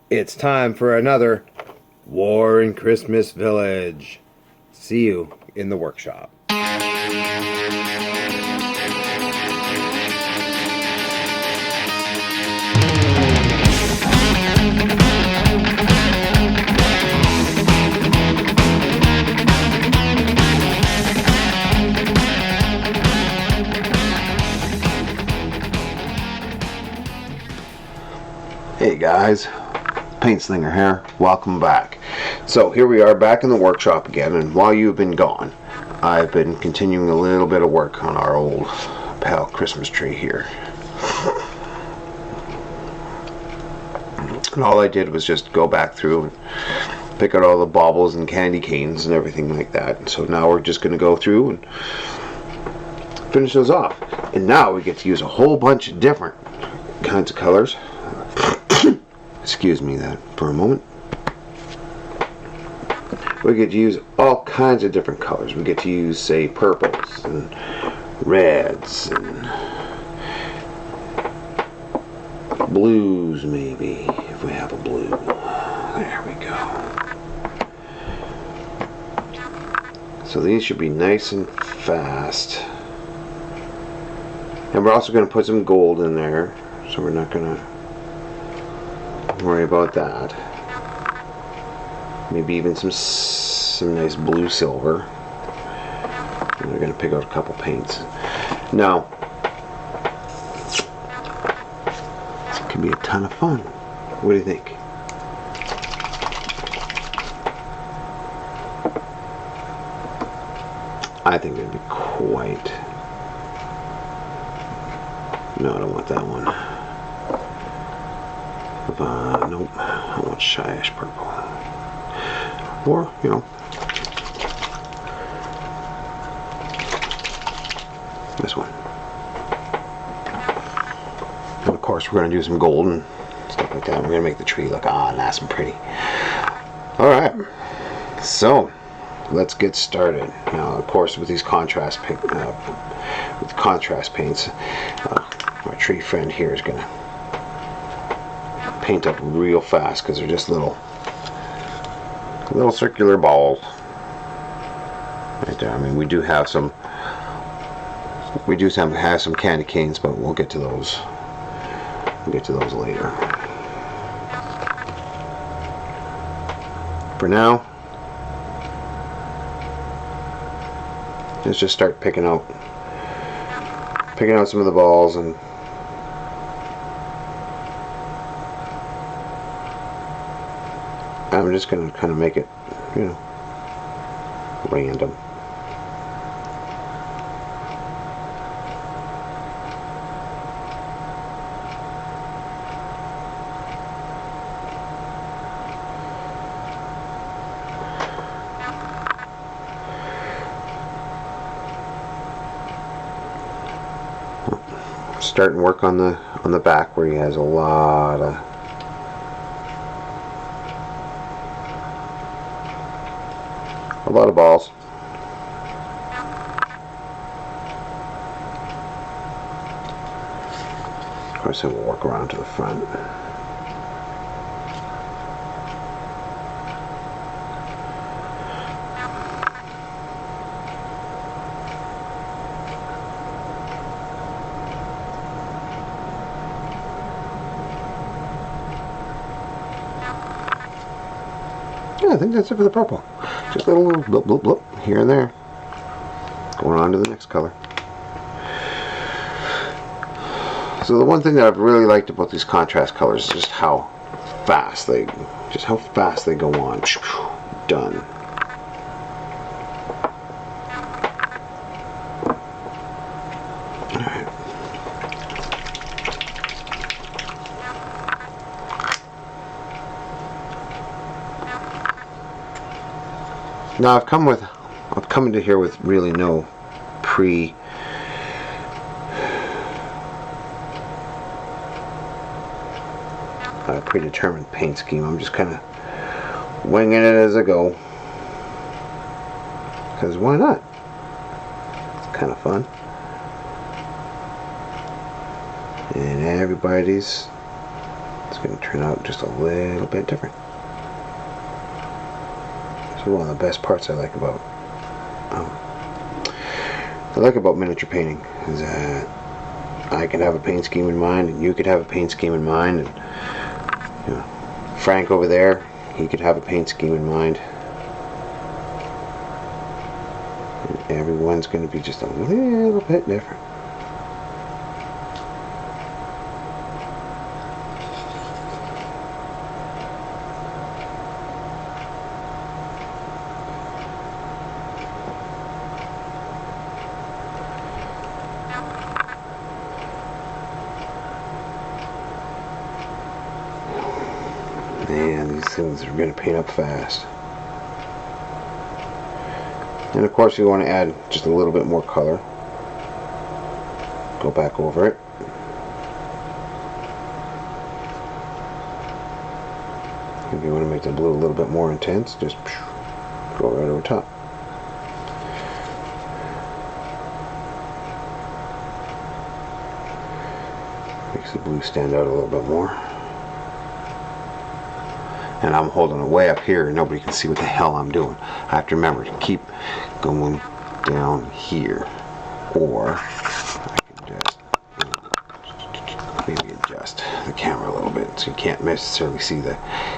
It's time for another War in Christmas Village. See you in the workshop. Hey guys, Paint Slinger here. Welcome back. So here we are back in the workshop again, and while you've been gone, I've been continuing a little bit of work on our old pal Christmas tree here. And all I did was just go back through and pick out all the baubles and candy canes and everything like that. And so now we're just going to go through and finish those off. And now we get to use a whole bunch of different kinds of colors. Excuse me that for a moment. We get to use all kinds of different colors. We get to use, say, purples and reds and blues, maybe, if we have a blue. There we go. So these should be nice and fast. And we're also going to put some gold in there, so we're not going to worry about that. Maybe even some nice blue silver. And we're going to pick out a couple paints. Now, this could be a ton of fun. What do you think? I think it'd be quite... No, I don't want that one. Nope, I want shyish purple. Or, you know, this one. And of course, we're going to do some gold and stuff like that. We're going to make the tree look nice and pretty. Alright, so let's get started. Now, of course, with these contrast paints, my tree friend here is going to paint up real fast because they're just little circular balls right there. I mean, we do have some candy canes, but we'll get to those later. For now, let's just start picking out some of the balls, and I'm just going to kind of make it, you know, random. Starting work on the back where he has a lot of balls. Of course, then we'll work around to the front. Yeah, I think that's it for the purple. Just a little blip, blip, blip here and there. Going on to the next color. So the one thing that I've really liked about these contrast colors is just how fast they go on. Done. Alright. Now I've come into here with really no predetermined paint scheme. I'm just kind of winging it as I go, because why not? It's kind of fun. And everybody's going to turn out just a little bit different. So one of the best parts I like about miniature painting is that I can have a paint scheme in mind, and you could have a paint scheme in mind, and you know, Frank over there, he could have a paint scheme in mind. And everyone's going to be just a little bit different. Man, these things are going to paint up fast. And of course you want to add just a little bit more color. Go back over it. If you want to make the blue a little bit more intense, just go right over top. Makes the blue stand out a little bit more. And I'm holding it way up here and nobody can see what the hell I'm doing. I have to remember to keep going down here, or I can just maybe adjust the camera a little bit so you can't necessarily see the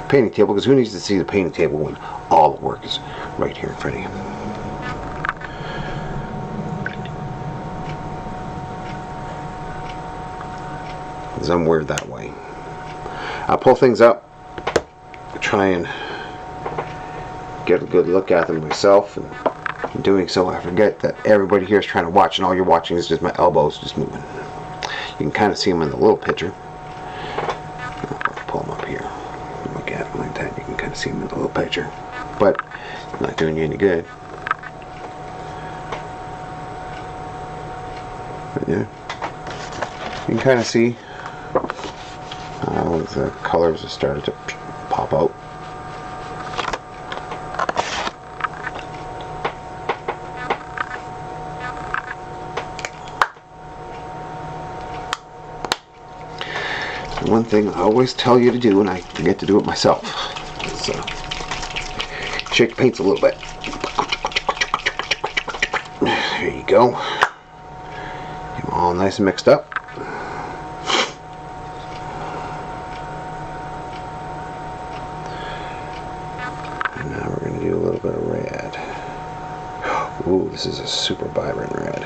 painting table, because who needs to see the painting table when all the work is right here in front of you? Because I'm weird that way. I pull things up, try and get a good look at them myself, and in doing so I forget that everybody here is trying to watch, and all you're watching is just my elbows just moving. You can kind of see them in the little picture. I'll pull them up here. Look at them like that. You can kind of see them in the little picture, but it's not doing you any good. But yeah, you can kind of see the colors have started to pop out. One thing I always tell you to do, and I forget to do it myself, is shake the paints a little bit. There you go. Get them all nice and mixed up. And now we're going to do a little bit of red. Ooh, this is a super vibrant red.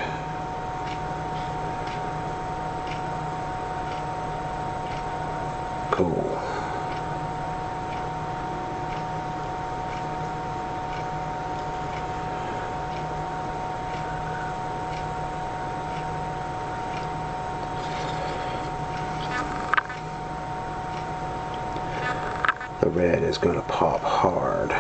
Cool. The red is going to pop hard.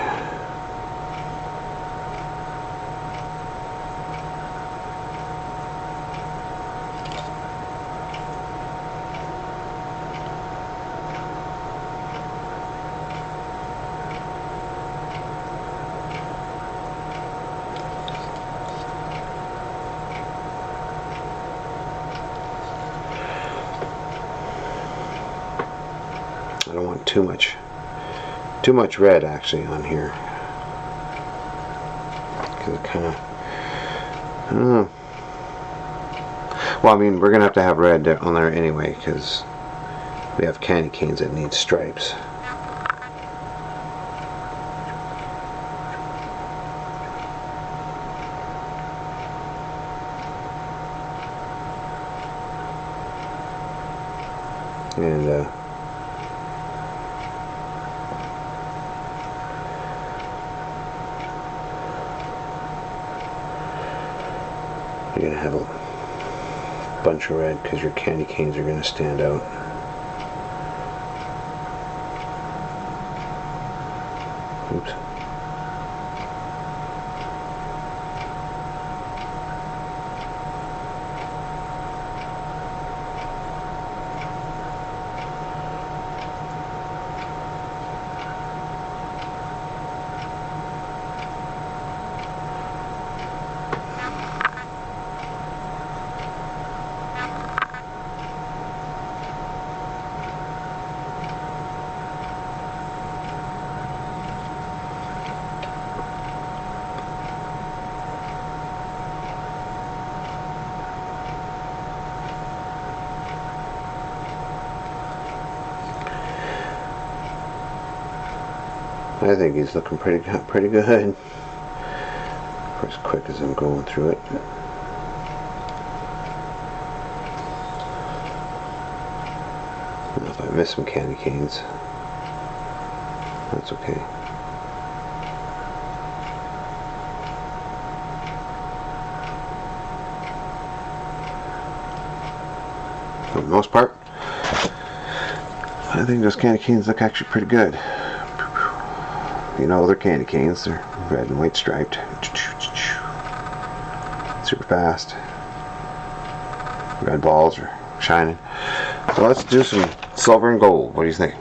I don't want too much red actually on here, because it kind of, I don't know. Well, I mean, we're gonna have to have red on there anyway, because we have candy canes that need stripes. And you're going to have a bunch of red because your candy canes are going to stand out. Oops. I think he's looking pretty good. For as quick as I'm going through it. I don't know if I missed some candy canes. That's okay. For the most part, I think those candy canes look actually pretty good. You know, they're candy canes. They're red and white striped. Super fast. Red balls are shining. So let's do some silver and gold. What do you think?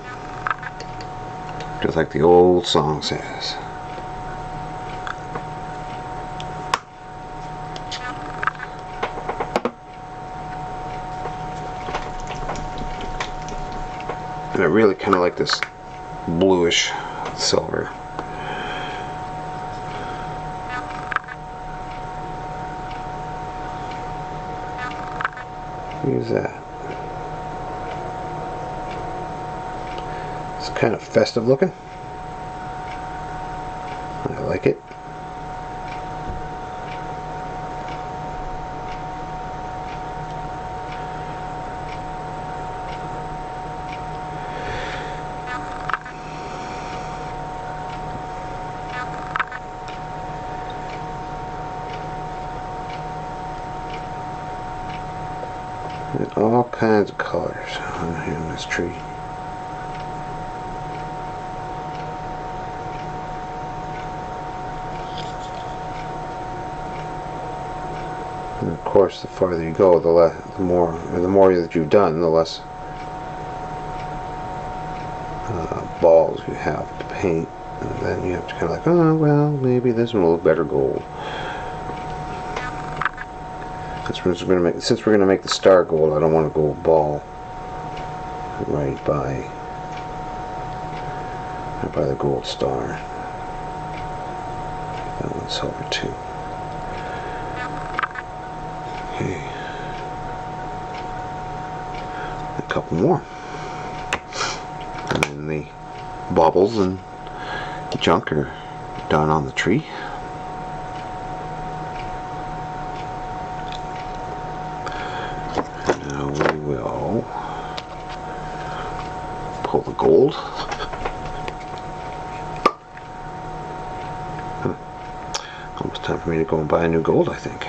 Just like the old song says. And I really kind of like this bluish silver. Use that. It's kind of festive looking. I like it. There's all kinds of colors on here in this tree. And of course, the farther you go, the more that you've done, the less balls you have to paint, and then you have to kind of like, oh well, maybe this one will look better gold. Since we're gonna make the star gold, I don't want to go ball right by the gold star. That one's silver too. Okay, a couple more, and then the baubles and junk are done on the tree. We will pull the gold. Almost time for me to go and buy a new gold, I think.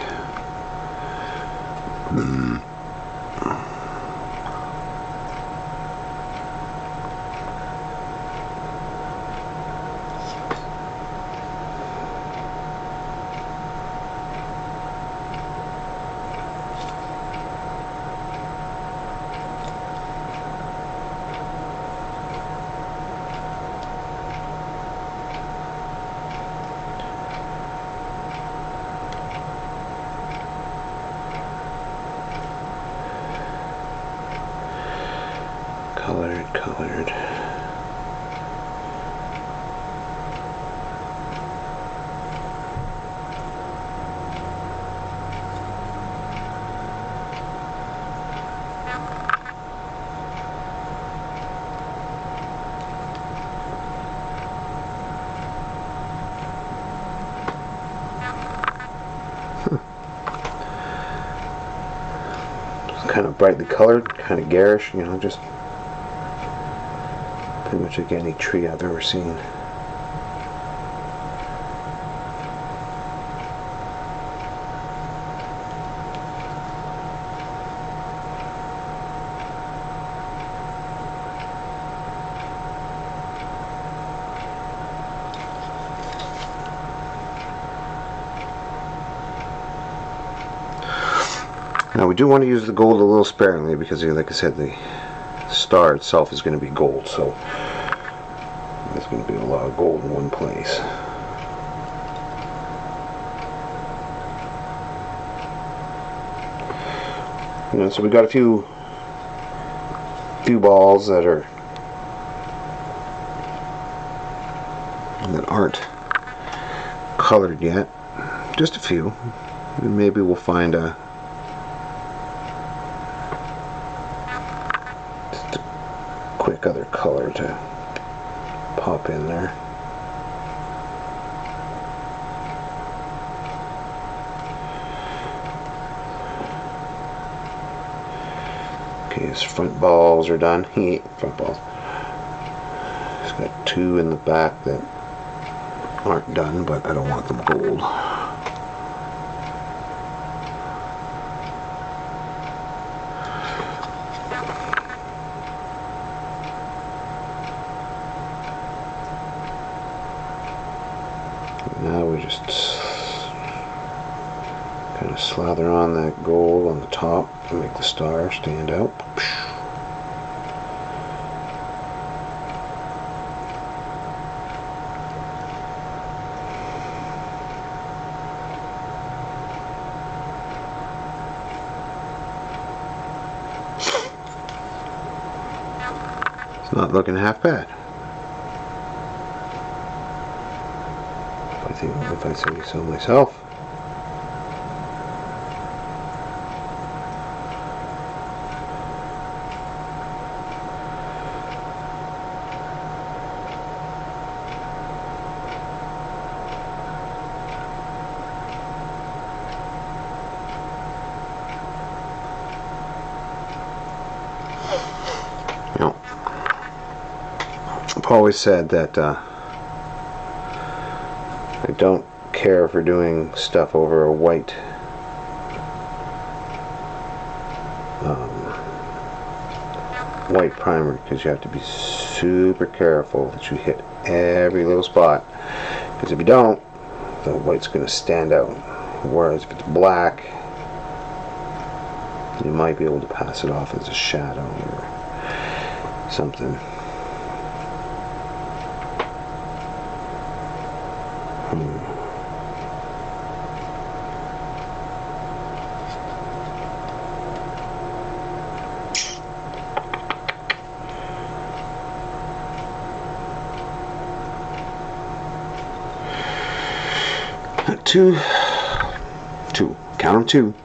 Colored. It's kind of brightly colored, kind of garish, you know, just pretty much like any tree I've ever seen. Now we do want to use the gold a little sparingly because, like I said, the star itself is going to be gold, so there's going to be a lot of gold in one place. You know, so we got a few balls that aren't colored yet. Just a few. And maybe we'll find a quick other color to pop in there. his front balls are done. Front balls. He's got 2 in the back that aren't done, but I don't want them gold. Now we just kind of slather on that gold on the top to make the star stand out. It's not looking half bad. If I say so myself. You know, I've always said that I don't care for doing stuff over a white primer, because you have to be super careful that you hit every little spot, because if you don't, the white's going to stand out. Whereas if it's black, you might be able to pass it off as a shadow or something. Count them,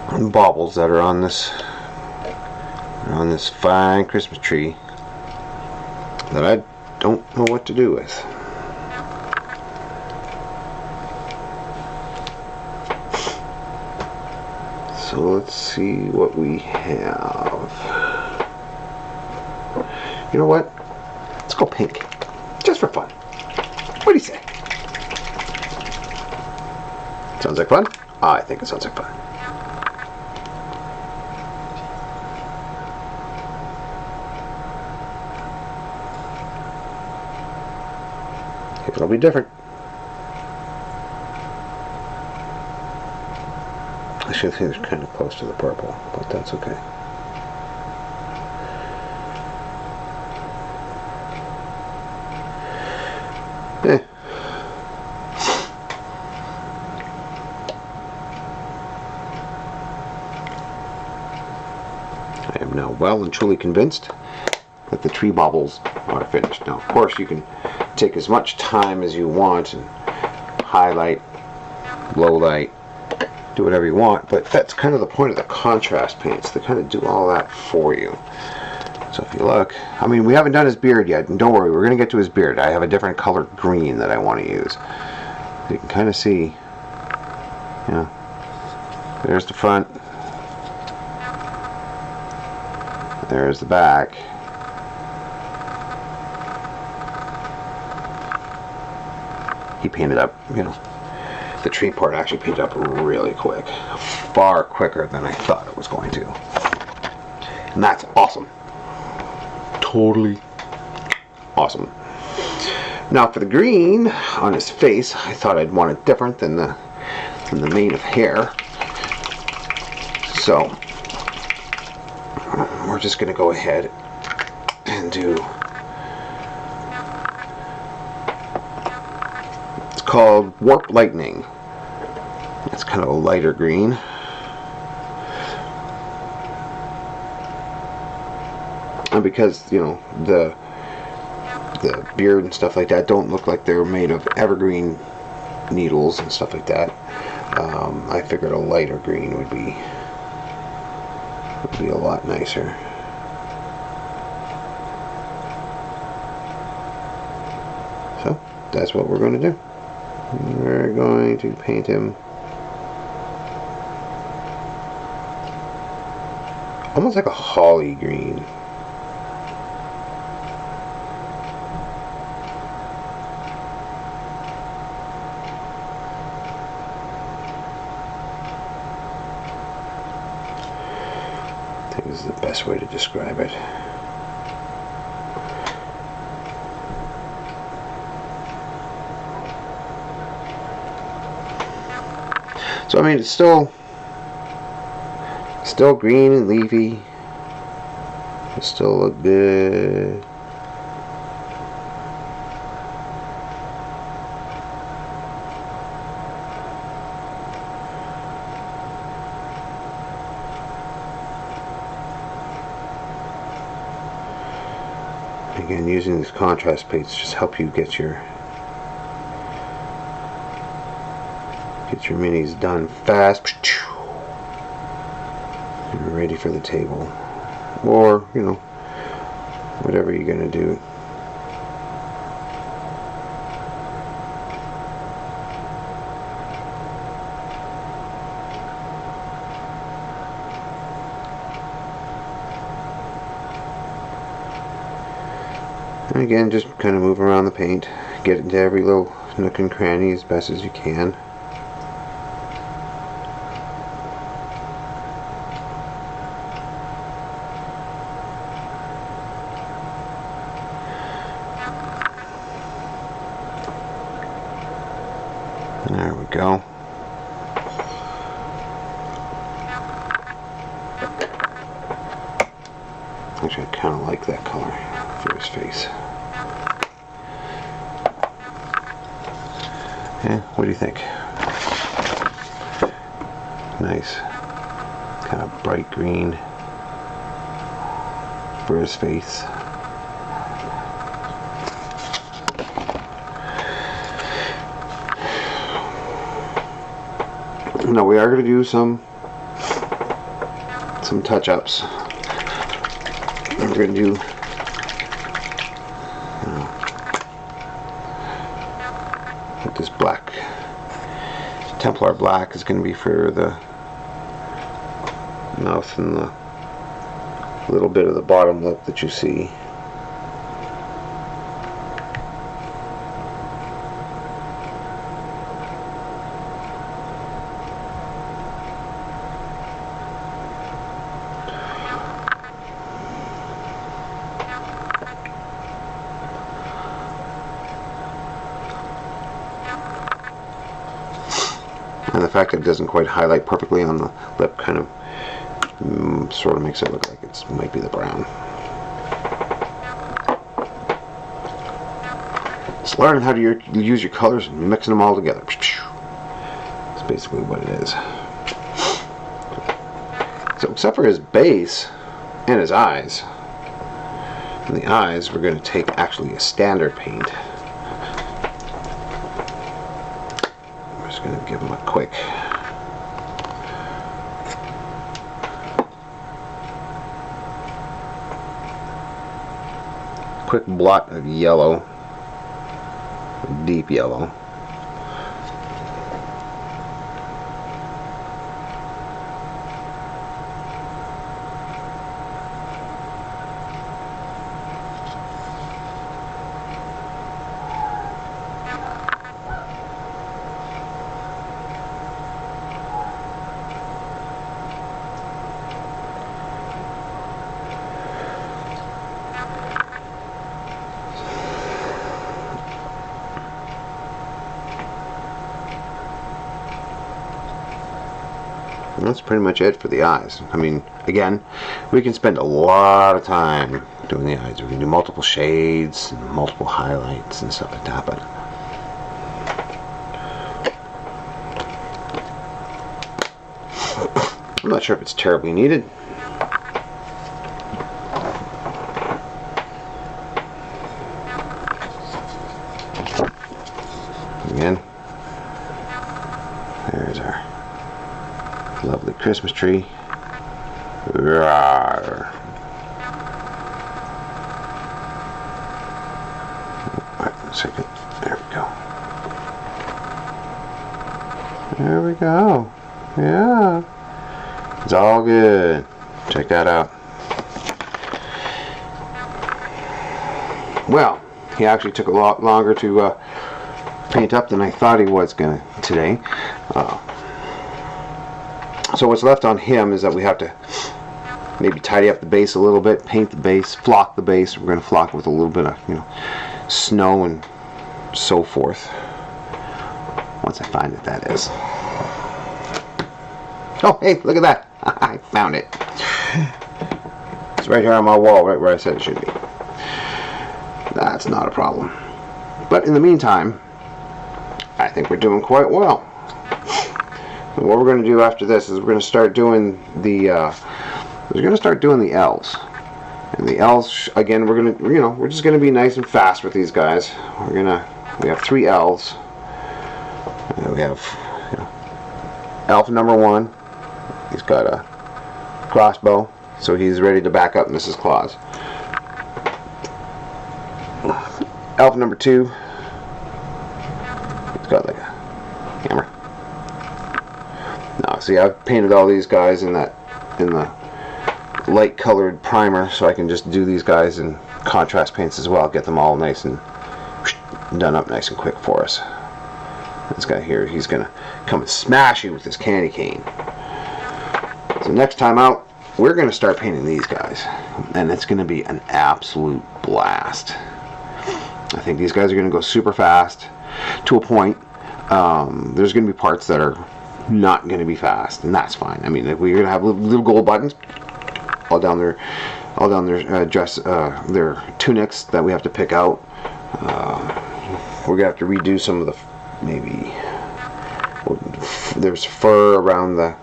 2 baubles that are on this fine Christmas tree that I don't know what to do with. So let's see what we have. You know what? Let's go pink, just for fun. What do you say? Sounds like fun? I think it sounds like fun. It'll be different. I should think it's kind of close to the purple, but that's okay. I am now well and truly convinced that the tree baubles are finished. Now, of course, you can take as much time as you want and highlight, low light, do whatever you want, but that's kind of the point of the contrast paints. They kind of do all that for you. So if you look, I mean, we haven't done his beard yet, and don't worry, we're going to get to his beard. I have a different colored green that I want to use. You can kind of see, you know, there's the front, there's the back. He painted up, you know, the tree part actually painted up really quick. Far quicker than I thought it was going to. And that's awesome. Totally awesome. Now for the green on his face, I thought I'd want it different than the mane of hair. So we're just going to go ahead and do, it's called Warp Lightning. It's kind of a lighter green. And because, you know, the beard and stuff like that don't look like they're made of evergreen needles and stuff like that, I figured a lighter green would be a lot nicer. So that's what we're going to do. We're going to paint him almost like a holly green. I think this is the best way to describe it. So I mean, it's still green and leafy. It still look good. Again, using these contrast paints just help you get your minis done fast and ready for the table, or you know, whatever you're gonna do. And again, just kind of move around the paint, get into every little nook and cranny as best as you can. There we go. Actually, I kind of like that color for his face. Yeah, what do you think? Nice. Kind of bright green for his face. Now we are going to do some touch-ups. We're going to do this black Templar black is going to be for the mouth and the little bit of the bottom lip that you see. And the fact that it doesn't quite highlight perfectly on the lip kind of sort of makes it look like it might be the brown. Just learning how to use your colors and mixing them all together. That's basically what it is. So except for his base and his eyes, and the eyes we're going to take actually a standard paint. Going to give them a quick blot of yellow, deep yellow. And that's pretty much it for the eyes. I mean, again, we can spend a lot of time doing the eyes. We can do multiple shades and multiple highlights and stuff like that, but I'm not sure if it's terribly needed. Again, there's our lovely Christmas tree. Rawr. Wait a second. There we go. There we go. Yeah. It's all good. Check that out. Well, he actually took a lot longer to paint up than I thought he was gonna today. So what's left on him is that we have to maybe tidy up the base a little bit, paint the base, flock the base. We're going to flock with a little bit of, snow and so forth. Once I find what that is. Oh, hey, look at that. I found it. It's right here on my wall, right where I said it should be. That's not a problem. But in the meantime, I think we're doing quite well. And what we're going to do after this is we're going to start doing the elves. And the elves, again, we're just going to be nice and fast with these guys. We have 3 elves. And we have elf number 1. He's got a crossbow, so he's ready to back up Mrs. Claus. Elf number 2. He's got like a hammer. Now, see, I've painted all these guys in the light colored primer, so I can just do these guys in contrast paints as well. Get them all nice and done up nice and quick for us. This guy here, he's gonna come and smash you with this candy cane. So next time out, we're gonna start painting these guys, and it's gonna be an absolute blast. I think these guys are gonna go super fast to a point. There's gonna be parts that are not going to be fast, and that's fine. I mean, if we're going to have little gold buttons all down their dress, their tunics that we have to pick out. We're going to have to redo some of the there's fur around the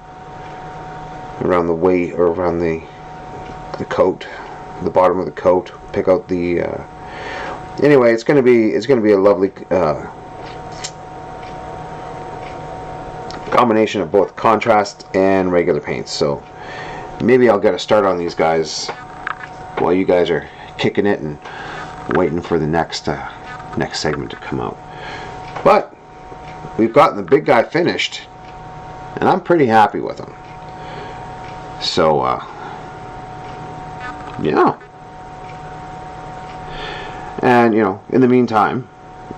weight, or around the coat, the bottom of the coat. Pick out the anyway. It's going to be a lovely combination of both contrast and regular paints. So maybe I'll get a start on these guys while you guys are kicking it and waiting for the next segment to come out. But we've gotten the big guy finished, and I'm pretty happy with him. So yeah. And in the meantime,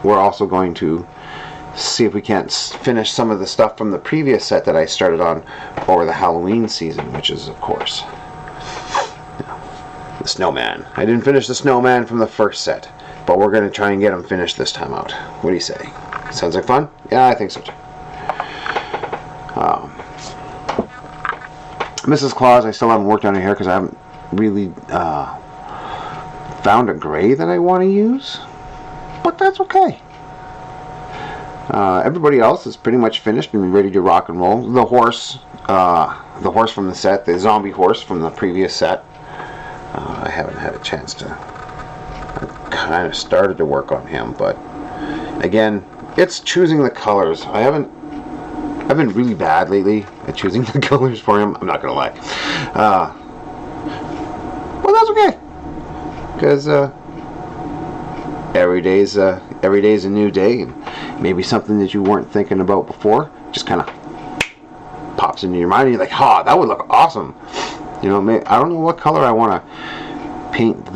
we're also going to see if we can't finish some of the stuff from the previous set that I started on over the Halloween season, which is, of course, the snowman. I didn't finish the snowman from the first set, but we're going to try and get him finished this time out. What do you say? Sounds like fun? Yeah, I think so too. Mrs. Claus, I still haven't worked on her hair because I haven't really found a gray that I want to use, but that's okay. Everybody else is pretty much finished and ready to rock and roll. The horse from the set, the zombie horse from the previous set, I haven't had a chance to. I kind of started to work on him, but again, it's choosing the colors. I've been really bad lately at choosing the colors for him. I'm not gonna lie. Well, that's okay, because every day's a new day, and maybe something that you weren't thinking about before just kind of pops into your mind, and you're like, "Ha, that would look awesome." I don't know what color I want to paint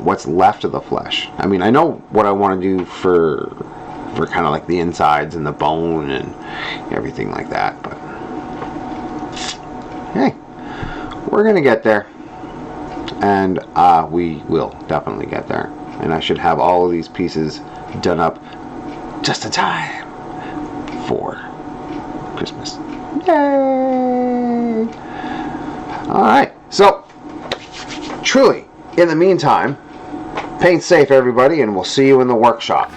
what's left of the flesh. I mean, I know what I want to do for kind of like the insides and the bone and everything like that, but hey, we're gonna get there, and we will definitely get there. And I should have all of these pieces done up just in time for Christmas. Yay! Alright, so truly, in the meantime, paint safe, everybody, and we'll see you in the workshop.